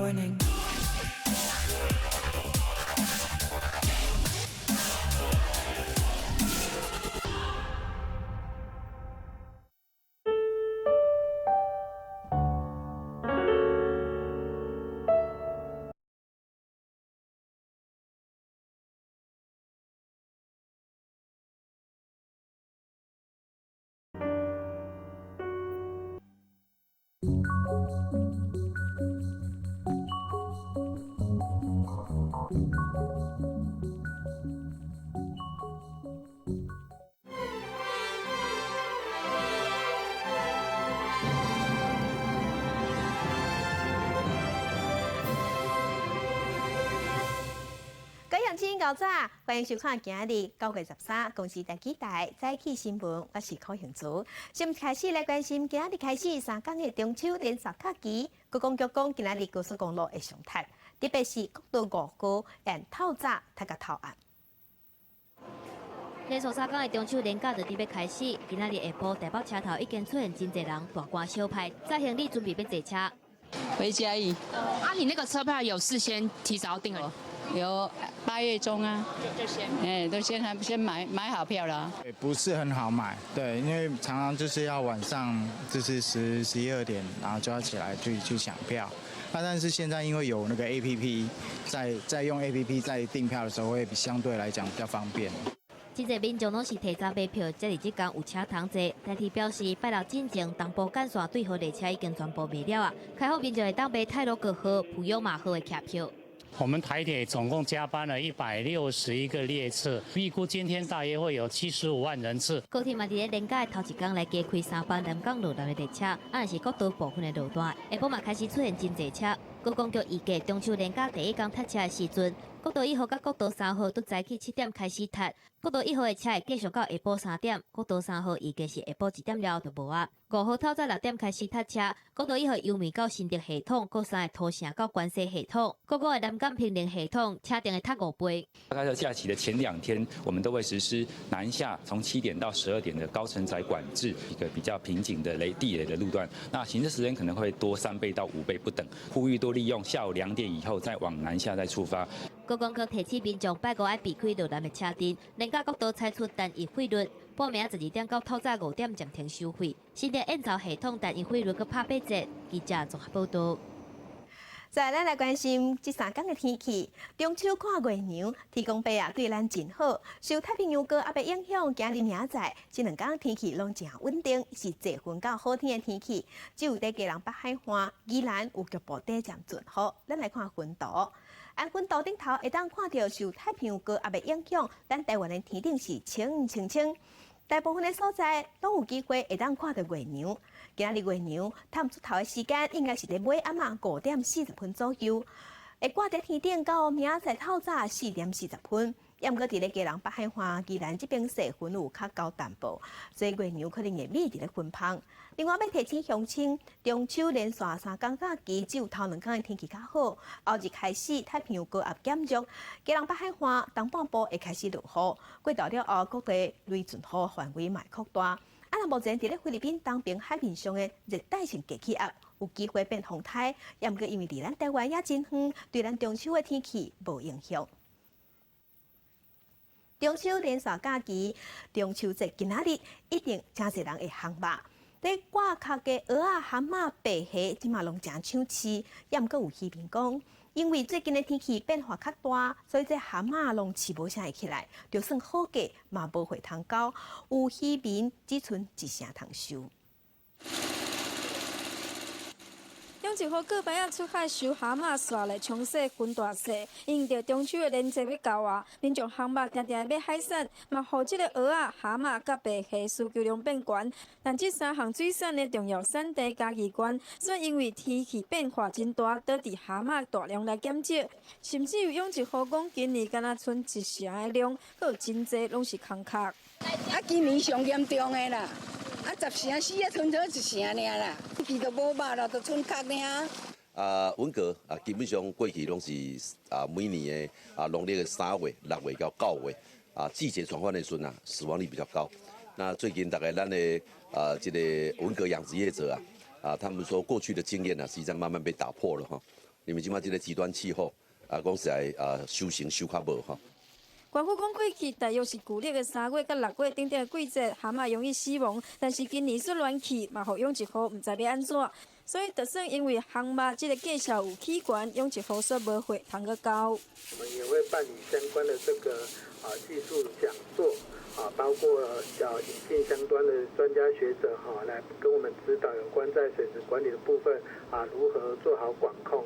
morning.早早，欢迎收看今日9月13公司第几台早起新闻，我是柯雄珠。先开始来关心今日开始3天的中秋连续假期，高公局讲今日高速公路会上塞，特别是国道5号沿透早搭到透暗。连续3天的中秋连假就准备开始，今仔日下晡台北车头已经出现真侪人大官小派，在行李准备要坐车。回嘉义。你那个车票有事先提早订了？有8月中啊，就先，都先买好票了。不是很好买，对，因为常常就是要晚上就是11、12点，然后就要起来去抢票。但是现在因为有那个 APP， 在用 APP 在订票的时候会相对来讲比较方便。真侪民众拢是提早买票，才是即天有车通坐。代替表示，拜六进前东部干线对号列车已经全部卖了啊，开放民众会当买泰鲁阁号、普悠玛号的客票。我们台铁总共加班了161个列次，预估今天大约会有75万人次。高铁嘛，伫咧连假的头一天来加开3班南港路段的列车，是国道部分的路段，下晡嘛开始出现真侪车。高公局预计中秋连假第一天塞车的时阵，国道1号甲国道3号都早起7点开始塞，国道1号的车会继续到下晡3点，国道3号预计是下晡1点了后就无啊。5号透早6点开始塞车，国道1号由美到新竹系统，国3的土城到关西系统，国5的南港平陵系统，车程会塞5倍。大概在假期的前2天，我们都会实施南下从7点到12点的高承载管制，一个比较瓶颈的地雷的路段，那行车时间可能会多3倍到5倍不等，呼吁多利用下午2点以后再往南下再出发。高公局提醒民众拜五爱避开路段的车阵，连假国道采取单一费率，报名12点到透早5点暂停收费。新店燕巢系统单一费率搁拍8折，记者综合报道。再来关心这3天的天气。中秋看月娘，天公伯对咱真好。受太平洋高压的影响，今日明仔这2天天气拢真稳定，是侪云到好天的天气。只有在基隆北海岸、宜兰有局部地渐转好。咱来看云图，按云图顶头会当看到受太平洋高压的影响，咱台湾的天顶是清清清。大部分的所在拢有机会会当看到月娘。今日月娘探出头的时间应该是在尾暗5点40分左右，会挂在天顶到明仔透早4点40分。要毋过伫咧基隆北海岸、宜兰这边细云有较高淡薄，所以月娘可能会秘伫咧云旁。另外要提醒乡亲，中秋连续3天假期，只有头2天的天气较好，后日开始太平洋高压减弱，基隆北海岸东半部会开始落雨，过到了后各地雷阵雨范围嘛扩大。若目前伫咧菲律宾东边海面上的热带性低气压有机会变风台，也毋过因为离咱台湾也真远，对咱中秋的天气无影响。中秋连续假期，中秋节今仔日一定真侪人会烘肉。在挂壳的蚵仔、蛤蟆、白虾，即马拢真抢市。也毋过有渔民讲，因为最近的天气变化较大，所以这蛤蟆拢饲无啥会起来，就算好价嘛无会通交。有渔民只剩一成通收。中秋后，各班仔出海收蛤蟆，刷来冲洗分大细。因着中秋的连节要到啊，民众烘肉定定买海产，嘛，互即个蚵仔、蛤蟆甲白虾需求量变悬。但这3项水产的重要产地嘉义县，却因为天气变化真大，导致蛤蟆大量来减少，甚至有永一号讲今年敢若剩1成的量，还有真济拢是空壳。啊，今年上严重的啦。10成死剩做1成尔啦，天都无肉了，就剩壳尔。文革基本上过去拢是每年的农历的3月、6月到9月季节转换的时阵死亡率比较高。那最近大概咱的这个文革养殖业者他们说过去的经验实际上慢慢被打破了哈。因为即马即个极端气候讲实在收成收较无吼。官府讲过去大约是旧历的3月到6月等等的季节，蛤蟆容易死亡。但是今年说暖气，嘛互养殖户唔知要安怎，所以就算因为蛤蟆这个介绍有起悬，养殖户说无会通个交。我们也会办理相关的这个技术讲座包括引进相关的专家学者来跟我们指导有关在水质管理的部分如何做好管控。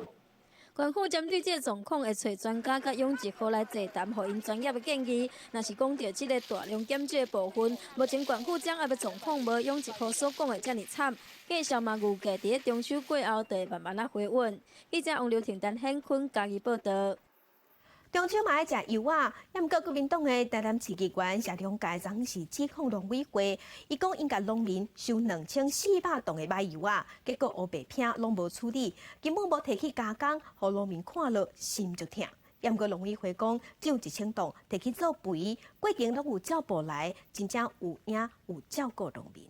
官府针对这个状况，会找专家甲养殖户来座谈，互因专业的建议。若是讲到这个大量减少的部分，目前官府掌握的状况无养殖户所讲的这么惨。介绍嘛预计伫中秋过后，就会慢慢回稳。记者王刘婷、陈显坤嘉义报道。中秋嘛爱食油啊，也毋过国民党的台南市议员谢龙介昨是指控农委会，伊讲因甲农民收2400吨的买油啊，结果黑白片拢无处理，根本无提起加工，互农民看了心就痛。也毋过农委会讲，只有1000吨提起做肥，过程拢有照步来，真正有影有照顾农民。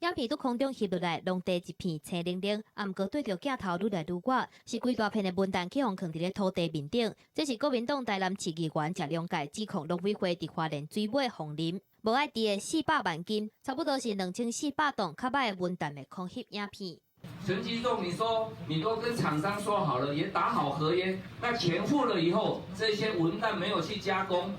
眼皮拄空中翕落来，农地一片青冷冷，啊，毋过对着镜头愈来愈远，是规大片的文旦去互放伫咧土地面顶。这是国民党台南市议员谢龙介指控农委会伫花莲水尾放林，无爱滴的400万斤，差不多是2400吨较歹的文旦的空翕影片。陈吉仲，你说你都跟厂商说好了，也打好合约，那钱付了以后，这些文旦没有去加工，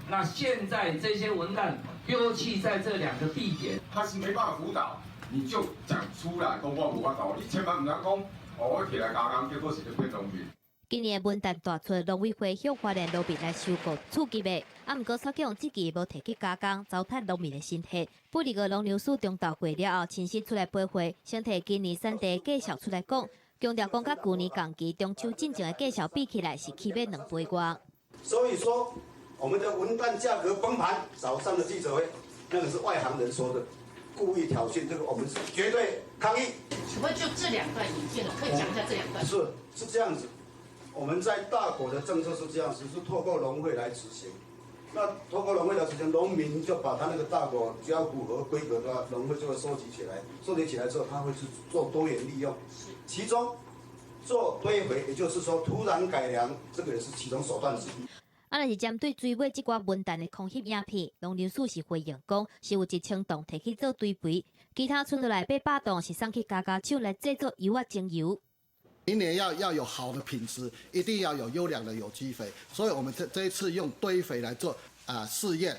那现在这些文旦丢弃在这2个地点，他是没办法辅导，你就讲出来，讲我无法度，你千万唔能讲，我起来加工，结果是变农民。今年的文旦大出，农委会向花莲农民来收购刺激的，啊，毋过蔡强自己无提起加工，糟蹋农民的身体。不离个农粮署中道过了后，亲自出来背会，先提今年产地介绍出来讲，强调讲甲旧年同期中秋进前的介绍比起来是起码2倍多。所以说，我们的文旦价格崩盘，早上的记者会，那个是外行人说的，故意挑衅，这个我们是绝对抗议。请问就这2段影片，可以讲一下这2段？是这样子。我们在大国的政策是这样子，是透过农会来执行。那透过农会来执行，农民就把他那个大国只要符合规格的话，农会就会收集起来。收集起来之后，他会去做多元利用，其中做堆肥，也就是说土壤改良，这个也是其中手段之一。啊，若是针对水尾即寡文旦的空翕影片，农粮署是回应讲，是有1000吨提去做堆肥，其他剩落来800吨是送去加工厂来制作油啊精油。明年要有好的品质，一定要有优良的有机肥，所以我们这一次用堆肥来做试验。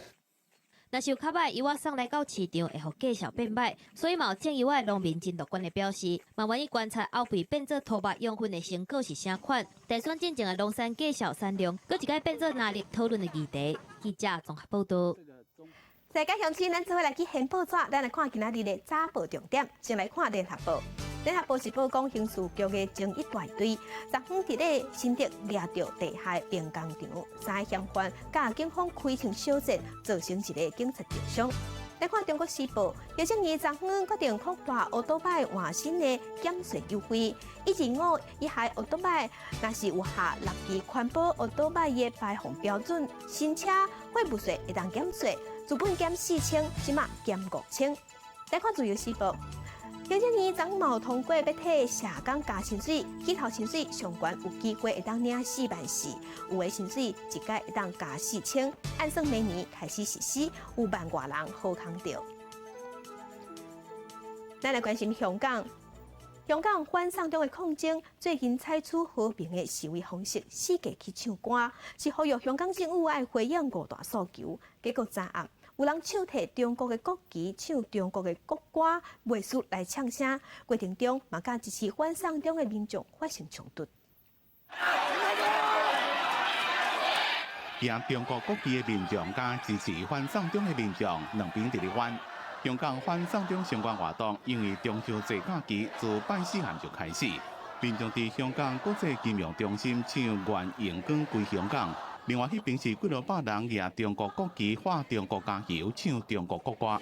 若是有较歹油啊送来到市场，会互价小变歹，所以嘛有种油啊的农民真乐观的表示，嘛愿意观察后备变做土白养分的成果是啥款。大选进前的农产价小产量，搁一个变做拿力讨论的议题。记者综合报道。世界乡亲，咱做伙来去现报纸，咱来看今仔日的早报重点。先来看联合报。联合报是报讲刑事局的争议大队，昨昏伫咧新竹抓到地下兵工厂，3个嫌犯甲警方开枪相战，造成一个警察重伤。来看中国时报，邮政局昨昏决定扩大乌托邦换新的减税优惠，125以下乌托邦若是有下6期环保乌托邦的排放标准，新车货物税会当减税，资本减4000，即马减5000。来看自由时报。邮政局昨晚通过要替社工加薪水，起头薪水上悬有机会会当领4万4，有的薪水一届会当加4000，按算明年开始实施，有万外人好康到。咱来关心香港。香港反送中的抗争最近采取和平的示威方式，四界去唱歌，是呼吁香港政府爱回应5大诉求。结果昨暗有人手提中国的国旗，唱中国的国歌，袂输来唱声。过程中嘛甲支持反送中的民众发生冲突。赢中国国旗的民众甲支持反送中的民众两边伫咧反。香港反送中相关活动因为中秋节假期自办4项就开始，民众伫香港国际金融中心唱《愿阳光归香港》。另外，迄边是几落百人举中国国旗、画中国加油、唱中国国歌。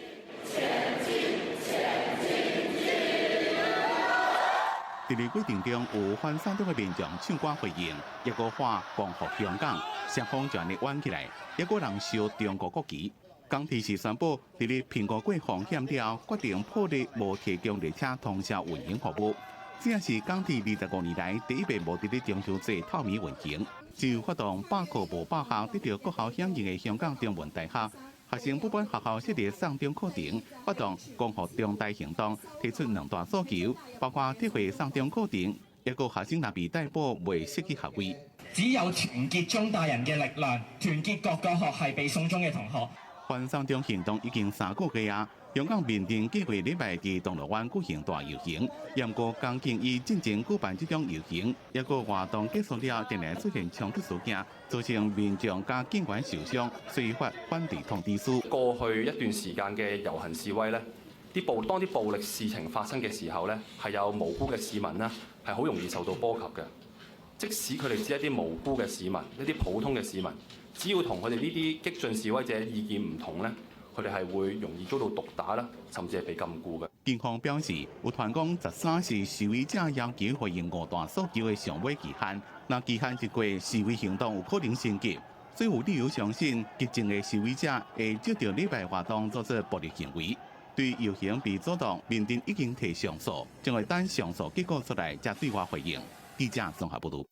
伫咧过程中，有反送中的民众唱歌回应，抑个画光复香港，双方就安尼挽起来，抑个人烧中国国旗。港铁是宣布，伫咧苹果过风险了后，决定破例无提供列车通宵运营服务。这也是港铁25年来第一遍无伫咧中秋节透明运行，就发动百课无百校得到国校响应的香港中文大学。学生不满学校设立送中课程，发动光复中大行动，提出2大诉求，包括撤回送中课程，一个学生若被逮捕未失去学位。只有團結中大人嘅力量，團結各個學系被送中嘅同學。反送中行動已經3個月啊！香港民陣計劃禮拜喺銅鑼灣舉行大遊行，不過港警以進前舉辦這種遊行，一個活動結束了，突然出現衝突事件，造成民眾加警員受傷，遂發反對通知書。過去一段時間嘅遊行示威呢，當啲暴力事情發生嘅時候呢，係有無辜嘅市民呢，係好容易受到波及嘅。即使佢哋只係一啲無辜嘅市民，一啲普通嘅市民，只要同佢哋呢啲激進示威者意見唔同呢，佢哋係會容易遭到毒打啦，甚至係被禁錮嘅。警方表示，有傳講13是示威者要求回應5大訴求嘅上尾期限，若期限一過，示威行動有可能升級，所以有理由相信激進嘅示威者會藉着禮拜活動做出暴力行為。對遊行被阻擋，民陣已經提上訴，將會等上訴結果出來才對外回應。記者綜合報道。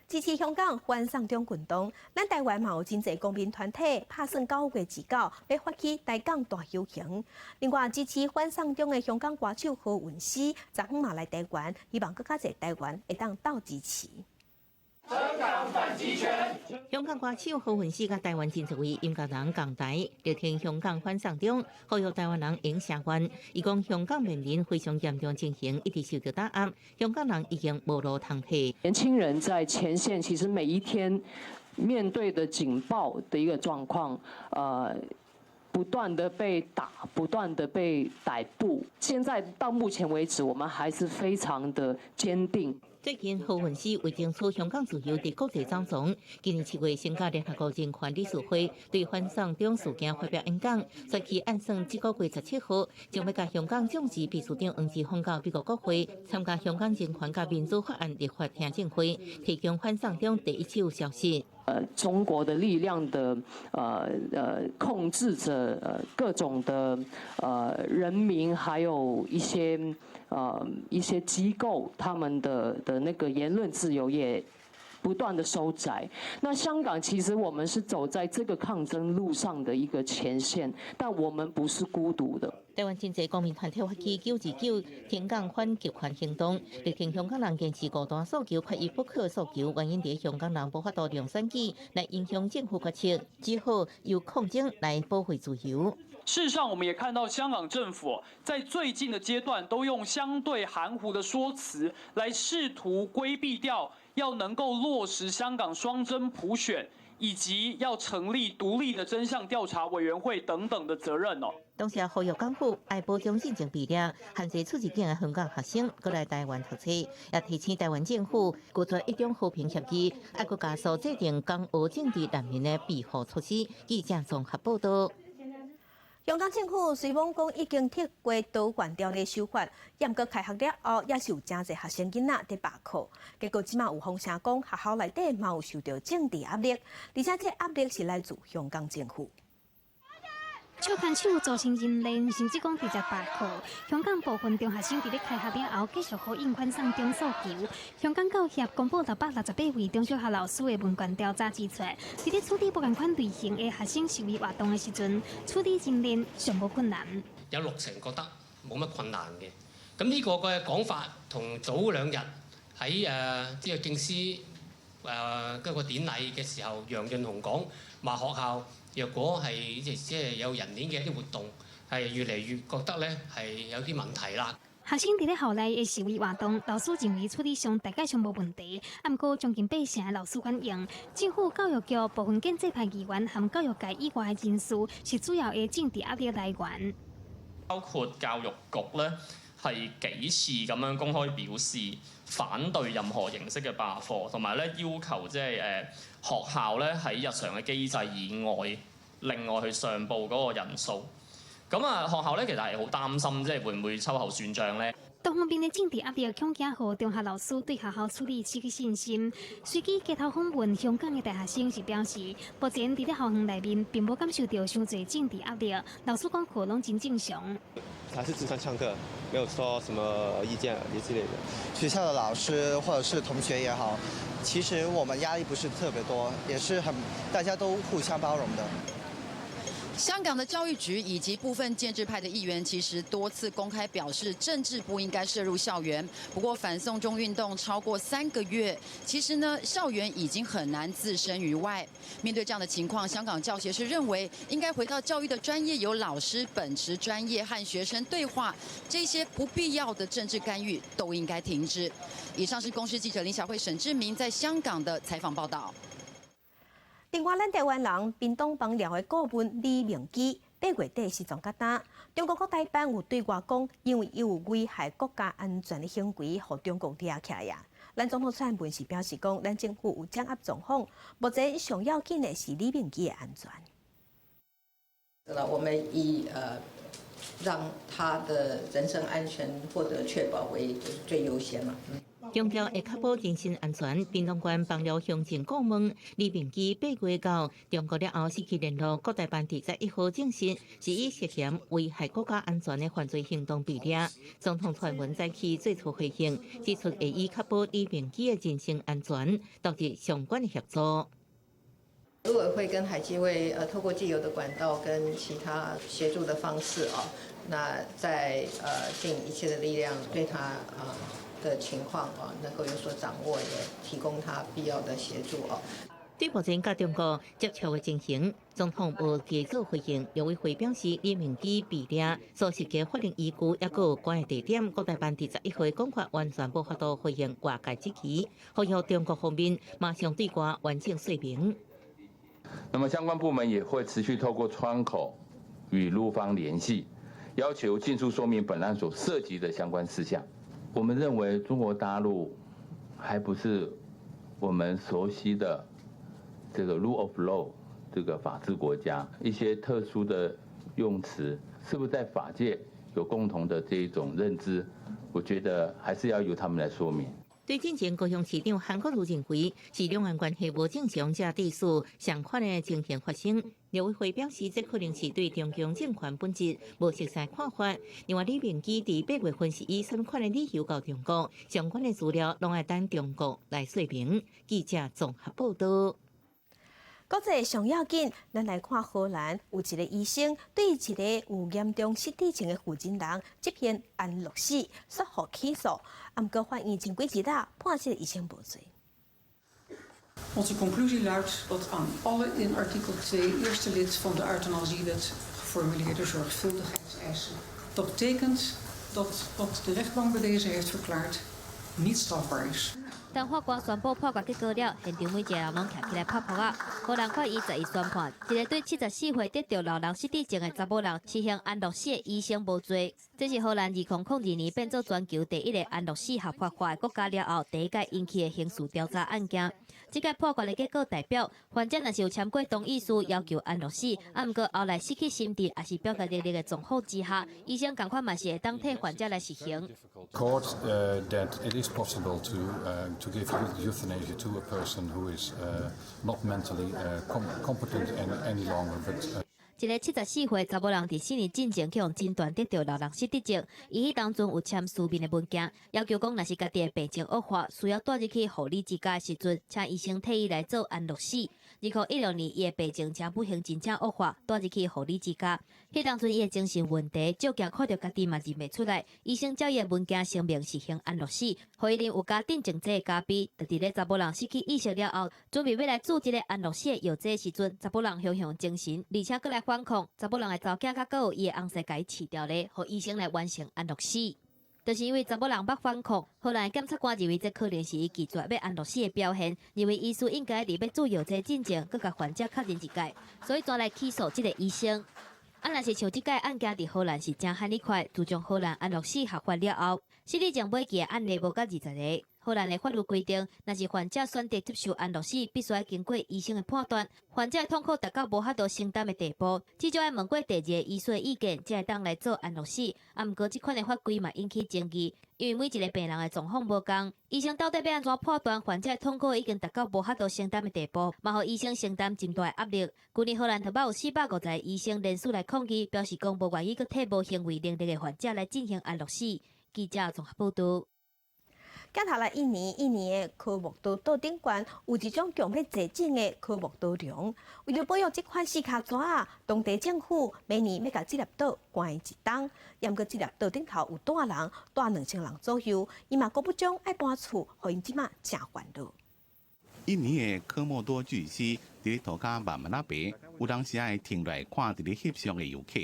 支持香港反送中運動，咱台灣嘛有真濟公民團體打算9月29要發起台港大遊行。另外，支持反送中的香港歌手何韻詩，昨昏嘛來台灣，希望更加濟台灣會當鬥支持。香港反集權。香港歌手何韻詩甲台灣真濟位音樂人共台，就聽香港反送中，呼籲台灣人應聲援。伊講香港面臨非常嚴重情形，一直受到打壓，香港人已經無路通去。年輕人在前線，其實每一天面對的警暴的一個狀況，不斷的被打，不斷的被逮捕。現在到目前為止，我們還是非常的堅定。最近，何韻詩為爭取香港自由佇國際走總，今年7月參加聯合國人權理事會，對反送中事件發表演講，隨即按算這個月17號，將要甲香港政治秘書長黃之鋒到美國國會參加香港人權及民主法案立法聽證會，提供反送中第一手消息。中國的力量的控制着各種的人民，還有一些機構，他們的那個言論自由也不斷的收窄。那香港其實我們是走在這個抗爭路上的一個前線，但我們不是孤獨的。台灣真濟公民團體發起929挺港反極權行動，力挺香港人堅持5大訴求，缺一不可訴求，原因在香港人無法度用選舉來影響政府決策，只好由抗爭來保護自由。事實上，我們也看到香港政府在最近的階段都用相對含糊的說辭來試圖規避掉要能夠落實香港雙真普選，以及要成立獨立的真相調查委員會等等的責任哦。當時呼籲港府愛保障進程比例，限制出入境嘅香港學生過來台灣讀書，也提醒台灣政府鼓出一種和平協議，愛國加速制定港澳政治難民嘅庇護措施。記者綜合報道。香港政府雖講講已經撤回倒管條例修法，嚴格開學了後，也是有真濟學生囡仔在罷課。結果即馬有風聲講學校內底嘛有受到政治壓力，而且這壓力是來自香港政府。笑談手造成人連，甚至講直接罷課。香港部分中學生佇咧開學了後，繼續呼應反送中訴求。香港教協公布668位中小學老師的問卷調查指出，佇咧處理不同款類型的學生示威活動的時陣，處理人連尚無困難。有60%覺得冇乜困難嘅。咁呢個嘅講法同早2日喺即係敬師嗰個典禮嘅時候，楊潤雄講話學校。若果係即係有人鏈嘅一啲活動，係越嚟越覺得咧係有啲問題啦。學生佇咧校內嘅示威活動，老師認為處理上大概上無問題，不過將近8成嘅老師反映，政府教育局部分建制派議員和教育界以外嘅人士是主要嘅政治壓力來源。包括教育局咧係幾次咁樣公開表示反對任何形式嘅罷課，同埋咧要求即係學校咧喺日常嘅機制以外，另外去上報嗰個人數。咁啊，學校咧其實係好擔心，即係會唔會秋後算賬咧？多方面嘅政治壓力，恐驚予中學老師對學校處理失去信心。隨機街頭訪問香港嘅大學生是表示，目前佇咧校園內面並無感受到傷濟政治壓力，老師講課攏真正常。还是正常上课，没有说什么意见之类的。学校的老师或者是同学也好，其实我们压力不是特别多，也是大家都互相包容的。香港的教育局以及部分建制派的议员，其实多次公开表示，政治不应该涉入校园。不过，反送中运动超过3个月，其实呢，校园已经很难置身于外。面对这样的情况，香港教协是认为，应该回到教育的专业，由老师秉持专业和学生对话，这些不必要的政治干预都应该停止。以上是公视记者林小慧、沈志明在香港的采访报道。另外，咱台湾人屏东帮寮的顾问李明基8月底失踪到呾，中国国台办有对外讲，因为有危害国家安全的行为，互中国抓起来。咱总统蔡英文是表示讲，咱政府有掌握状况，目前上要紧的是李明基的安全。我们以让他的人身安全获得确保为最优先嘛。强调会确保人身安全。屏东县帮寮乡镇顾问李明基8月到中国了后失去联络，国台办第11号证实是以涉嫌危害国家安全的犯罪行动被抓。总统蔡英文在其最初回应指出，会以确保李明基的人身安全，导致相关的协助。陆委会跟海基会透过既有的管道跟其他协助的方式那在尽一切的力量对他的情况能够有所掌握，也提供他必要的协助对目前甲中国接触的情形，总统无继续回应。陆委会表示，李明基被抓所涉及法令依据，也有有关的地点，国台办第11号公法完全无法度回应外界质疑，呼吁中国方面马上对外完整说明。那么相关部门也会持续透过窗口与陆方联系，要求尽速说明本案所涉及的相关事项。我们认为中国大陆还不是我们熟悉的这个 rule of law 这个法治国家，一些特殊的用词是不是在法界有共同的这一种认知？我觉得还是要由他们来说明。对进前高雄市长韩国瑜认为是两岸关系无正常，才致使相关的情形发生。陆委会表示，这可能是对中共政权本质无熟悉看法。另外，李明基伫8月份是以什么款的理由到中国，相关的资料拢要等中国来说明。记者综合报道。国际上要紧，咱来看荷兰有一个医生对一个有严重失智症的负责人执行安乐死，索获起诉。不过法院前几日判这个医生无罪。Onze conclusie luidt dat aan alle in artikel 2 eerste lid van de euthanasiewet geformuleerde zorgvuldigheidseisen. Dat betekent dat wat de rechtbank bewezen heeft verklaard niet strafbaar is. 当法官宣布判决结果了，现场每一个人拢站起来拍扑啊！荷兰法院11宣判，一个对74岁得到老人失智症的查某人实行安乐死的医生无罪。这是荷兰2002年变做全球第一个安乐死合法化的国家了后，第一届引起的刑事调查案件。这个判决的结果代表，患者若是有签过同意书要求安乐死，不过后来失去心智，也是表达力的状况之下，医生同款嘛是会当替患者来实行。Court that it is possible to give euthanasia to a person who is not mentally competent any longer, but. 一个74岁查某人伫4年进前去用诊断得到老人失智症，伊迄当阵有签书面的文件，要求讲若是家己的病情恶化，需要带入去护理之家的时阵，请医生替伊来做安乐死。2016年，伊的病情正不幸真正恶化，带入去护理之家。迄当阵伊的精神问题，照镜看到家己嘛认袂出来，医生照伊的文件声明实行安乐死，互伊有家定情这个加比。就伫咧查某人失去意识了后，准备要来做这个安乐死的药剂时阵，查某人影响精神，而且搁来反抗，查某人的查囝甲搁有伊的翁婿甲伊饲掉咧，互医生来完成安乐死。就是因为查某人捌反抗，荷兰检察官认为这可能是伊拒绝要安乐死的表现，认为医师应该伫要做药剂进前，佮甲患者确认一届，所以抓来起诉这个医生。若是像这届案件伫荷兰是真罕哩快，自从荷兰安乐死合法了后，失智症每期的案例无到20个，荷兰的法律规定，若是患者选择接受安乐死，必须要经过医生的判断，患者的痛苦达到无法度承担的地步，至少要问过第二个医师的意见，才会当来做安乐死。啊，毋过这款的法规嘛引起争议，因为每一个病人的状况无同，医生到底要安怎判断患者的痛苦已经达到无法度承担的地步，嘛，互医生承担真大的压力。去年荷兰特别有450个医生联署来抗议，表示讲无愿意佮替无行为能力的患者来进行安乐死。记者综合报道。检查了一年的科目刀刀顶悬有一种强要济种的科目刀梁，为了保育这款四卡纸啊，当地政府每年要甲这粒刀关一档，因过这粒刀顶头有住人，住2000人左右，伊嘛阁不将爱搬厝，互因即马真烦恼。印尼的科莫多巨蜥伫涂骹慢慢白，有当时爱停来看伫咧翕相的游客。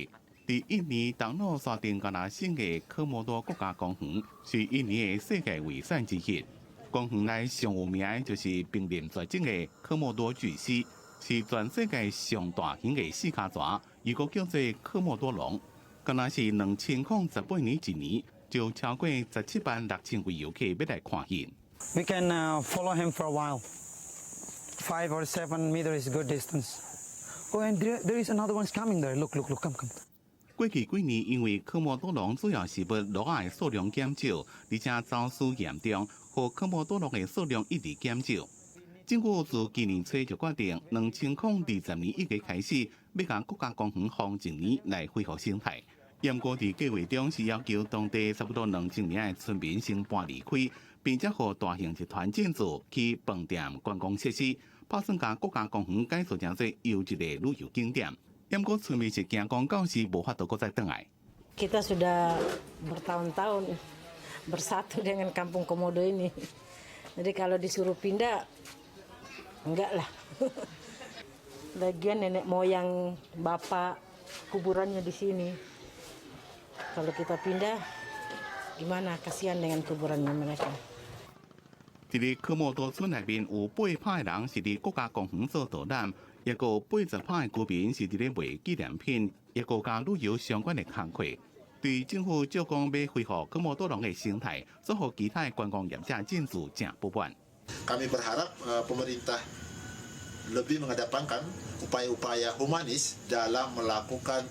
伫印尼东诺沙丁加纳省的科莫多国家公园是印尼的世界遗产之一。公园内上有名的就是濒临绝种的科莫多巨蜥，是全世界上大型的四脚蛇，又个叫做科莫多龙。敢若是2018年一年，就超过176000位游客要来看见。We can follow him for a while. 5 or 7 meters is good distance. Oh, and there is another one's coming there. Look, come. 过去几年，因为科莫多龙主要是要落雁的数量减少，而且走私严重，和科莫多龙的数量一直减少。政府自今年初就决定，2020年1月开始，要将国家公园放1年来恢复生态。严格伫计划中是要求当地差不多2000名的村民先搬离开，并且和大型集团建筑去饭店、观光设施，打算将国家公园改造成做又一个旅游景点。不过村民是惊讲到时无法度再回来。Kita sudah bertahun-tahun bersatu dengan Kampung Komodo ini. Jadi kalau disuruh pindah, enggak lah. Lagian nenek moyang bapak kuburannya di sini. Kalau kita pindah, gimana? Kasihan dengan kuburannya mereka. 伫咧科莫多村内面有8派人是伫国家公园做导览。也有80派居民是伫咧卖纪念品，也有甲旅游相关的工课。对政府照讲要恢复科莫多龙的生态，所和其他观光业者进驻正不满。Kami berharap pemerintah lebih mengedepankan upaya-upaya humanis dalam melakukan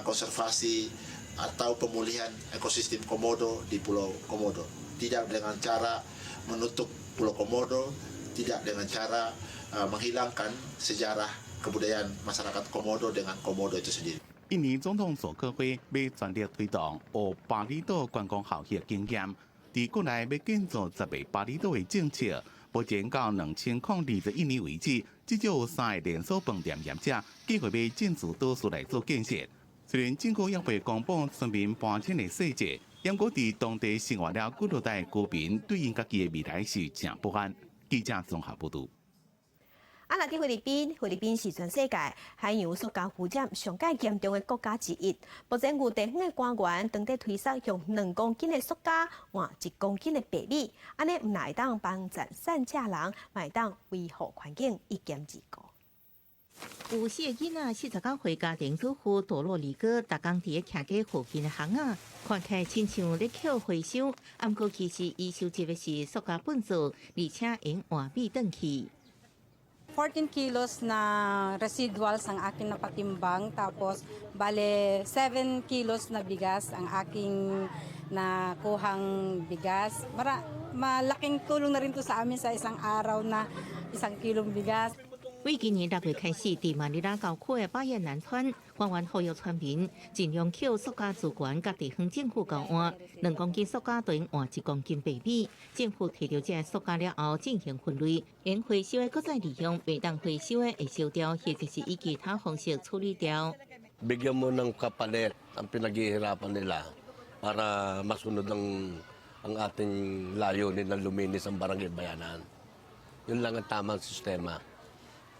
konservasi atau pemulihan ekosistem Komodo di Pulau Komodo. Tidak dengan cara menutup Pulau Komodo, tidak dengan cara menghilangkan sejarah kebudayaan masyarakat Komodo dengan Komodo itu sendiri. 印尼总统佐科辉要全力推动学巴厘岛观光效益经验，伫国内要建造10个巴厘岛的政策。目前到2021年为止，至少有3个连锁饭店业者计划要进驻岛屿来做建设。虽然政府也未公布村民搬迁的细节，不过伫当地生活了几落代居民对因家己的未来是真不安。记者综合报道。啊，来去菲律宾是全世界海洋塑胶污染上界严重的国家之一。目前有地方的官员当地推测，用2公斤的塑胶换1公斤的白米，安尼唔乃当帮咱善价人，乃当维护环境一兼二顾。有4个囡仔，49岁家庭主妇多洛里哥，逐工伫咧徛街附近的巷仔，看起来亲像咧捡回收，不过其实伊收集的是塑胶本子，而且用换米转去。14 kilos na residuals ang aking napatimbang, tapos bale 7 kilos na bigas ang aking nakuhang bigas. Malaking tulong na rin to sa amin sa isang araw na 1 kilong bigas. 为今年6月开始，伫马尼拉郊区的巴彦南村，官员呼吁村民尽量捡塑胶资源，甲地方政府交换。2公斤塑胶等换1公斤白米。政府摕到这塑胶了后进行分类，因回收的搁再利用，未当回收的会烧掉，或者是以其他方式处理掉。Bigyan mo ng kapalit ang pinaghihirapan nila para masunod ang ating layunin na luminis ang barangay bayanan. Yun lang ang tamang sistema.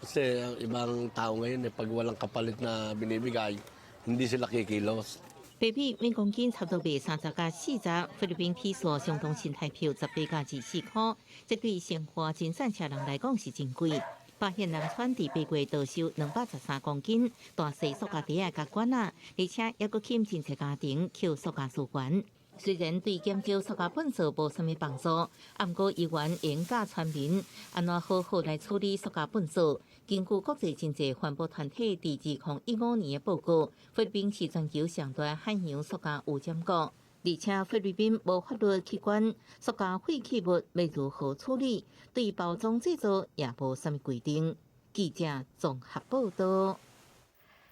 Kasi ang ibang tao ngayon, pag walang kapalit na binibigay, hindi sila kikilos. 白米每公斤差不多卖30到40，菲律宾批数相当新台票18到24块，这对生活真善车人来讲是真贵。巴彦南村伫8月多收213公斤大细塑胶袋甲管仔，而且也阁欠真侪家庭捡塑胶资源。虽然对减少塑胶本数无什么帮助，不过议员应教全民安怎好好来处理塑胶本数。根据国际经济环保团体伫2015年的报告，菲律宾是全球上大海洋塑胶污染国，而且菲律宾无法律去管塑胶废弃物要如何处理，对包装制造也无什么规定。记者综合报道。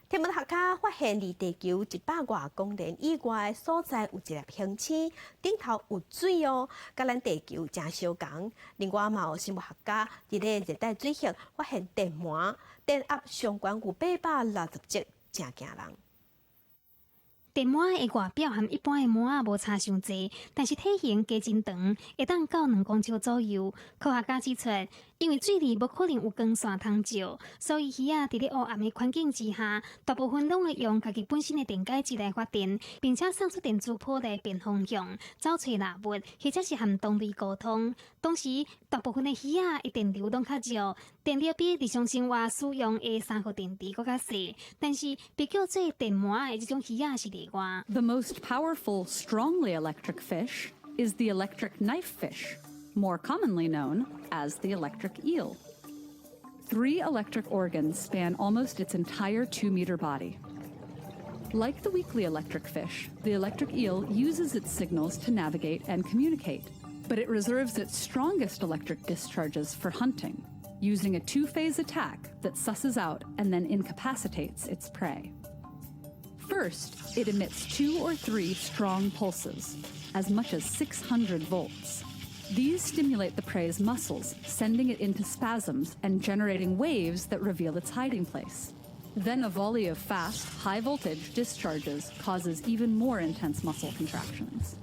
天文学家发现，离地球100多公里以外的所在有一粒恒星，顶头有水哦，甲咱地球真相共。另外，嘛有生物学家伫咧热带水域发现电鳗，电压上悬有860级，真惊人。电鳗的外表和一般的鳗仔无差伤济，但是体型加真长，会当到2公尺左右。科学家指出，因为水里无可能有光线通照，所以鱼仔伫咧黑暗的环境之下，大部分拢会用家己本身的电解质来发电，并且送出电磁波来变方向，找找猎物，或者是和动物沟通。同时，大部分的鱼仔的电流拢较弱，电力比日常生活使用的3号电池搁较细，但是被叫做电鳗的这种鱼仔是例外。The most powerful, strongly electric fish is the electric knife fish, more commonly known as the electric eel. 3 electric organs span almost its entire 2-meter body. Like the weakly electric fish, the electric eel uses its signals to navigate and communicate, but it reserves its strongest electric discharges for hunting, using a 2-phase attack that susses out and then incapacitates its prey. First, it emits 2 or 3 strong pulses, as much as 600 volts. These stimulate the prey's muscles, sending it into spasms and generating waves that reveal its hiding place. Then a volley of fast, high-voltage discharges causes even more intense muscle contractions.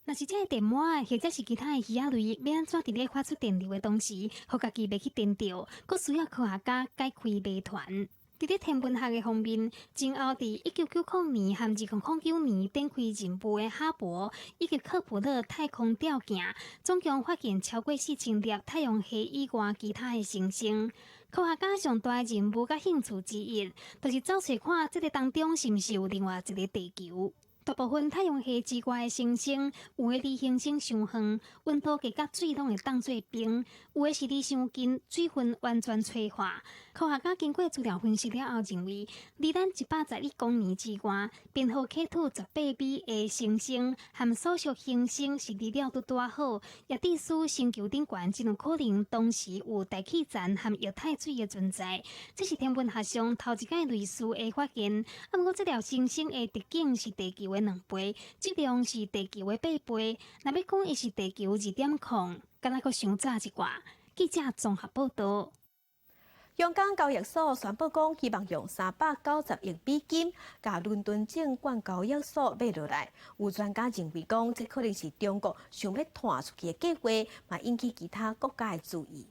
若是这个电鳗或者是其他的鱼仔类，要安怎伫咧发出电流的同时，互家己袂去电到，佫需要科学家解开谜团。伫咧天文学的方面，前后伫1990年和2009年展开任务的哈勃以及科普勒太空吊镜，总共发现超过4000粒太阳系以外其他的行星。科学家上大的任务甲兴趣之一，就是找找看这个当中是毋是有另外一个地球。大部分太阳系之外的行星，有的离行星上远，温度计甲水拢会当做冰；有的是离上近，水分完全催化。科学家经过资料分析了后，认为离咱111光年之外，编号 K2-18b 的行星和所属行星是离了拄拄好，也意思星球顶悬真有可能同时有大气层和液态水的存在。这是天文学上头一届类似的发现。不过，这条行星的直径是地球的2倍，质量是地球的8倍。若要讲伊是地球2.0，敢若阁伤早一寡。记者综合报道。香港交易所宣布讲，希望用390亿美金，甲伦敦证券交易所买落来。有专家认为讲，这可能是中国想要拖出去的计划，嘛引起其他国家的注意。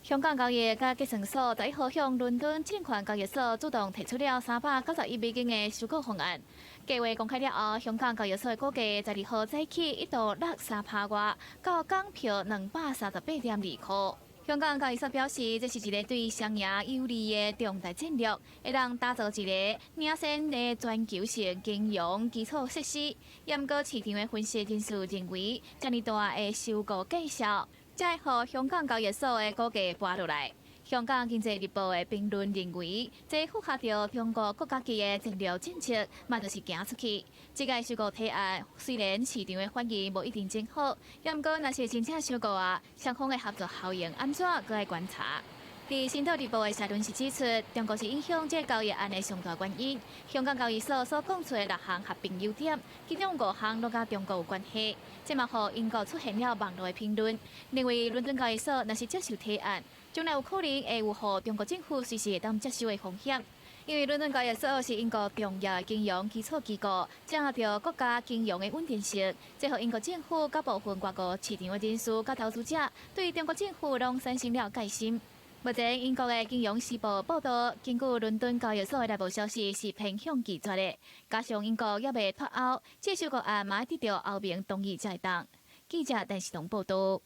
香港交易甲结算所11号向伦敦证券交易所主动提出了390亿美金的收购方案。计划公开了后，香港交易所的股价12号早起一度落3%外，到港票238.2块。香港交易所表示，这是一个对商业有利的重大战略，会让打造一个领先的全球性金融基础设施。不过，市场的分析人士认为，这么大的收购计划，才会让香港交易所的股价跌落来。香港经济日报的评论认为，这符合着中国国家级的战略政策，嘛就是行出去。这个收购提案虽然市场的反应无一定真好，不过若是真正收购啊，双方的合作效应安怎，搁要观察。伫《星岛日报》的社论是指出，中国是影响这交易案的上大原因。香港交易所所讲出的6项合并优点，其中5项都甲中国有关系。这嘛，互英国出现了网络的评论，认为伦敦交易所若是接受提案，将来有可能会有互中国政府随时会当接受的风险。因为伦敦交易所是英国重要的金融基础机构，掌握着国家金融的稳定性，这互英国政府甲部分外国市场的人士甲投资者对中国政府拢产生了戒心。目前，英国的《金融时报》报道，根据伦敦交易所的内部消息是偏向拒绝的，加上英国也未脱欧，这收购案嘛得到欧盟同意才会当。记者陈世彤报道。